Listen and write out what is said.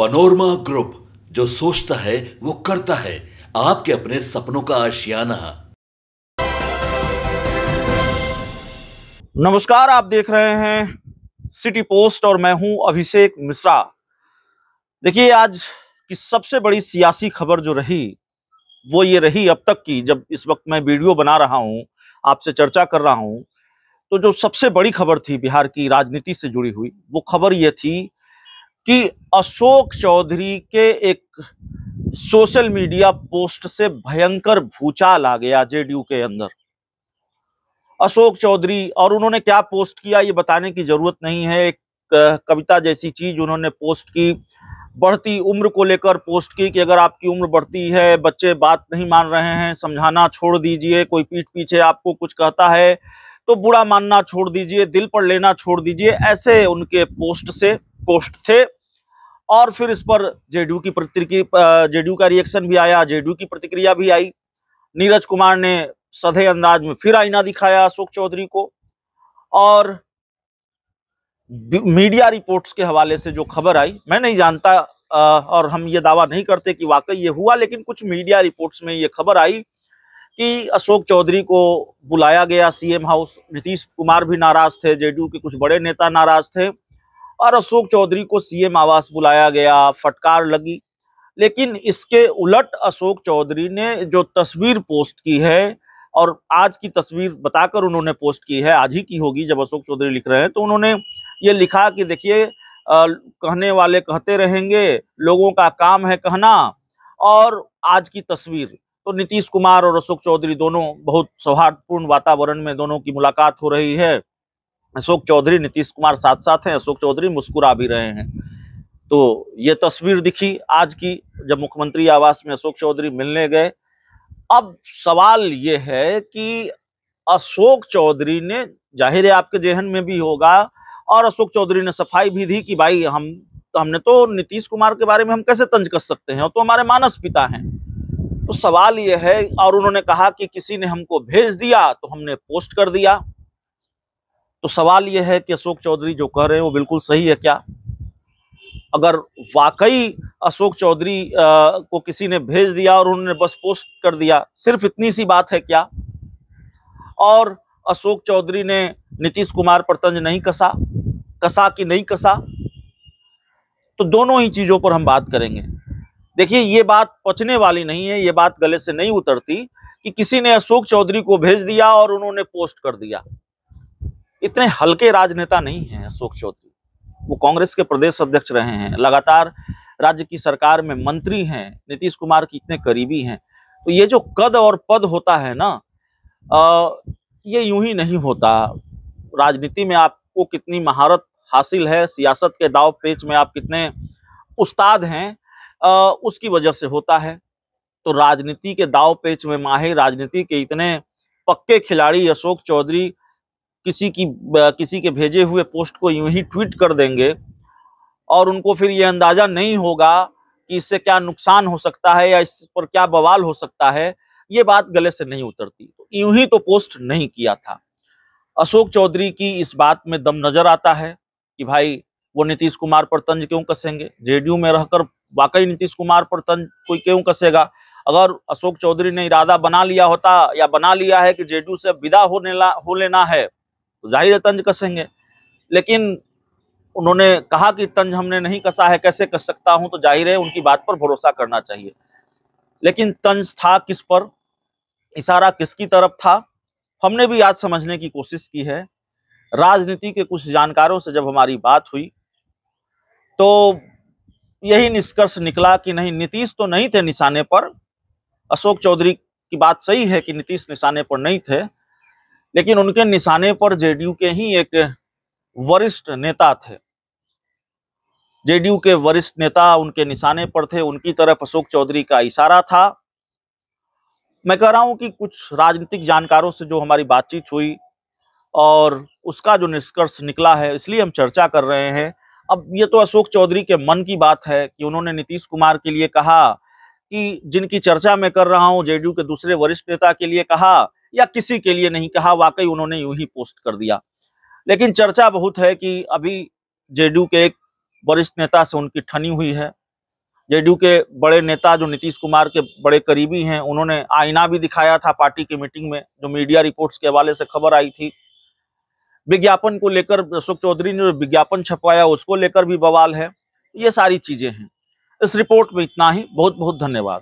Panorama group, जो सोचता है वो करता है। आपके अपने सपनों का आशियाना। नमस्कार, आप देख रहे हैं सिटी पोस्ट और मैं हूं अभिषेक मिश्रा। देखिए, आज की सबसे बड़ी सियासी खबर जो रही वो ये रही अब तक की, जब इस वक्त मैं वीडियो बना रहा हूं, आपसे चर्चा कर रहा हूं, तो जो सबसे बड़ी खबर थी बिहार की राजनीति से जुड़ी हुई, वो खबर ये थी कि अशोक चौधरी के एक सोशल मीडिया पोस्ट से भयंकर भूचाल आ गया जेडीयू के अंदर। अशोक चौधरी, और उन्होंने क्या पोस्ट किया ये बताने की जरूरत नहीं है। एक कविता जैसी चीज उन्होंने पोस्ट की, बढ़ती उम्र को लेकर पोस्ट की कि अगर आपकी उम्र बढ़ती है, बच्चे बात नहीं मान रहे हैं, समझाना छोड़ दीजिए, कोई पीठ पीछे आपको कुछ कहता है तो बुरा मानना छोड़ दीजिए, दिल पर लेना छोड़ दीजिए। ऐसे उनके पोस्ट थे। और फिर इस पर जेडीयू की प्रतिक्रिया, जेडीयू का रिएक्शन भी आया, जेडीयू की प्रतिक्रिया भी आई। नीरज कुमार ने सधे अंदाज में फिर आईना दिखाया अशोक चौधरी को, और मीडिया रिपोर्ट्स के हवाले से जो खबर आई, मैं नहीं जानता और हम ये दावा नहीं करते कि वाकई ये हुआ, लेकिन कुछ मीडिया रिपोर्ट्स में ये खबर आई कि अशोक चौधरी को बुलाया गया सीएम हाउस। नीतीश कुमार भी नाराज थे, जेडीयू के कुछ बड़े नेता नाराज थे, और अशोक चौधरी को सीएम आवास बुलाया गया, फटकार लगी। लेकिन इसके उलट अशोक चौधरी ने जो तस्वीर पोस्ट की है, और आज की तस्वीर बताकर उन्होंने पोस्ट की है, आज ही की होगी जब अशोक चौधरी लिख रहे हैं, तो उन्होंने ये लिखा कि देखिए, कहने वाले कहते रहेंगे, लोगों का काम है कहना। और आज की तस्वीर तो नीतीश कुमार और अशोक चौधरी दोनों बहुत सौहार्दपूर्ण वातावरण में दोनों की मुलाकात हो रही है। अशोक चौधरी, नीतीश कुमार साथ साथ हैं, अशोक चौधरी मुस्कुरा भी रहे हैं। तो ये तस्वीर दिखी आज की, जब मुख्यमंत्री आवास में अशोक चौधरी मिलने गए। अब सवाल ये है कि अशोक चौधरी ने, जाहिर है आपके जेहन में भी होगा, और अशोक चौधरी ने सफाई भी दी कि भाई हमने तो नीतीश कुमार के बारे में हम कैसे तंज कस सकते हैं, तो हमारे मानस पिता हैं। तो सवाल ये है, और उन्होंने कहा कि किसी ने हमको भेज दिया तो हमने पोस्ट कर दिया। तो सवाल यह है कि अशोक चौधरी जो कह रहे हैं वो बिल्कुल सही है क्या? अगर वाकई अशोक चौधरी को किसी ने भेज दिया और उन्होंने बस पोस्ट कर दिया, सिर्फ इतनी सी बात है क्या? और अशोक चौधरी ने नीतीश कुमार पर तंज नहीं कसा कि नहीं कसा? तो दोनों ही चीजों पर हम बात करेंगे। देखिए, ये बात पचने वाली नहीं है, ये बात गले से नहीं उतरती कि किसी ने अशोक चौधरी को भेज दिया और उन्होंने पोस्ट कर दिया। इतने हल्के राजनेता नहीं हैं अशोक चौधरी। वो कांग्रेस के प्रदेश अध्यक्ष रहे हैं, लगातार राज्य की सरकार में मंत्री हैं, नीतीश कुमार के इतने करीबी हैं। तो ये जो कद और पद होता है ना, ये यूं ही नहीं होता। राजनीति में आपको कितनी महारत हासिल है, सियासत के दाव पेच में आप कितने उस्ताद हैं, उसकी वजह से होता है। तो राजनीति के दाव पेच में माहिर, राजनीति के इतने पक्के खिलाड़ी अशोक चौधरी किसी के भेजे हुए पोस्ट को यूं ही ट्वीट कर देंगे, और उनको फिर ये अंदाजा नहीं होगा कि इससे क्या नुकसान हो सकता है या इस पर क्या बवाल हो सकता है। ये बात गले से नहीं उतरती। तो यूं ही तो पोस्ट नहीं किया था। अशोक चौधरी की इस बात में दम नजर आता है कि भाई वो नीतीश कुमार पर तंज क्यों कसेंगे? जेडीयू में रहकर वाकई नीतीश कुमार पर तंज कोई क्यों कसेगा? अगर अशोक चौधरी ने इरादा बना लिया होता या बना लिया है कि जेडीयू से विदा हो लेना है, तो जाहिर है तंज कसेंगे। लेकिन उन्होंने कहा कि तंज हमने नहीं कसा है, कैसे कस सकता हूं, तो जाहिर है उनकी बात पर भरोसा करना चाहिए। लेकिन तंज था किस पर, इशारा किसकी तरफ था, हमने भी आज समझने की कोशिश की है। राजनीति के कुछ जानकारों से जब हमारी बात हुई तो यही निष्कर्ष निकला कि नहीं, नीतीश तो नहीं थे निशाने पर। अशोक चौधरी की बात सही है कि नीतीश निशाने पर नहीं थे, लेकिन उनके निशाने पर जेडीयू के ही एक वरिष्ठ नेता थे। जेडीयू के वरिष्ठ नेता उनके निशाने पर थे, उनकी तरफ अशोक चौधरी का इशारा था। मैं कह रहा हूं कि कुछ राजनीतिक जानकारों से जो हमारी बातचीत हुई और उसका जो निष्कर्ष निकला है, इसलिए हम चर्चा कर रहे हैं। अब ये तो अशोक चौधरी के मन की बात है कि उन्होंने नीतीश कुमार के लिए कहा, कि जिनकी चर्चा मैं कर रहा हूं जेडीयू के दूसरे वरिष्ठ नेता के लिए कहा, या किसी के लिए नहीं कहा, वाकई उन्होंने यूं ही पोस्ट कर दिया। लेकिन चर्चा बहुत है कि अभी जेडीयू के एक वरिष्ठ नेता से उनकी ठनी हुई है, जेडीयू के बड़े नेता जो नीतीश कुमार के बड़े करीबी हैं, उन्होंने आईना भी दिखाया था पार्टी की मीटिंग में, जो मीडिया रिपोर्ट्स के हवाले से खबर आई थी। विज्ञापन को लेकर अशोक चौधरी ने जो विज्ञापन छपवाया उसको लेकर भी बवाल है। ये सारी चीजें हैं। इस रिपोर्ट में इतना ही। बहुत बहुत धन्यवाद।